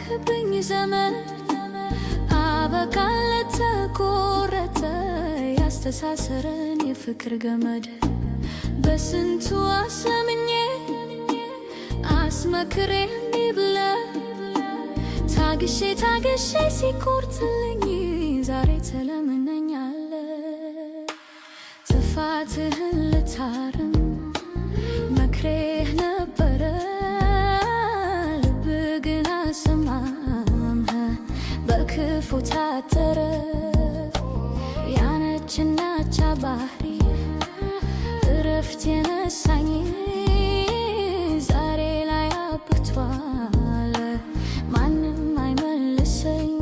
ተላክብኝ ዘመን አበቃለት ተቆረጠ ያስተሳሰረን የፍቅር ገመድ በስንቱ አስለምኜ አስመክሬ ብለ ታግሼ ሲቆርጥልኝ ዛሬ ተለምነኛለ ጥፋትህን ልታርም መክሬህ ነበረ ልብ ግን አልሰማም በክፉ ታጠረ ያነችና ባህሪ እረፍት የነሳኝ ዛሬ ላይ አብቅቷል ማንም አይመልሰኝ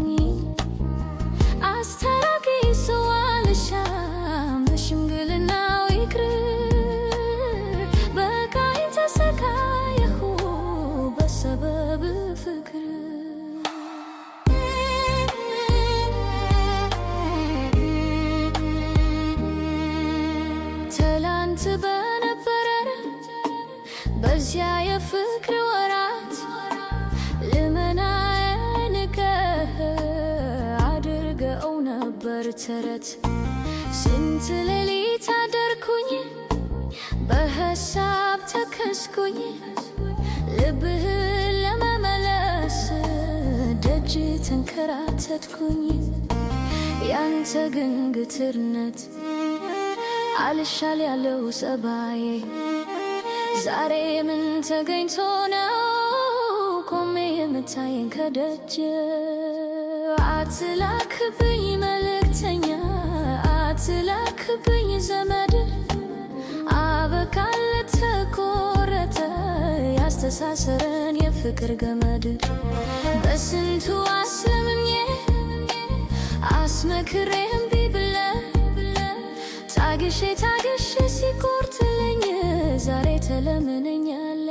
አስታራቂ ሰው አልሻም በሽምግልናው ይቅር በቃኝ ተሰቃየሁ በሰበብ ፍቅር ትላንት በነበረን በዚያ የፍቅር ወራት ልመናዬን አድርገው ነበር ተረት ስንት ሌሊት አደርኩኝ በሀሳብ ተከስኩኝ ልብህን ለመመለስ ደጅ ተንከራተትኩኝ ያንተ ግን ግትርነት አልሻል ያለው ጸባዬ ዛሬ ምን ተገኝቶ ነው ቆሜ የምታየኝ ከደጅ አትላክብኝ መልእክተኛ አትላክብኝ ዘመድ አበቃለት ተቆረጠ ያስተሳሰረን የፍቅር ገመድ በስንቱ አስለምኜ አስመክሬ እምቢ ብለ ታግሼ ሲቆርጥልኝ ዛሬ ተለምነኛለ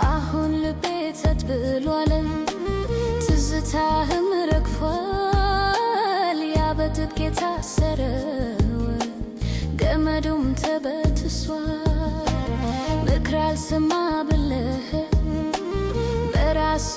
አሁን ልቤ ጸጥ ብሏል ትዝታህም ረግፏል ያ በጥብቅ የታሰረው ገመዱም ተበጥሷል ምክር አልሰማ ብለህ በራስ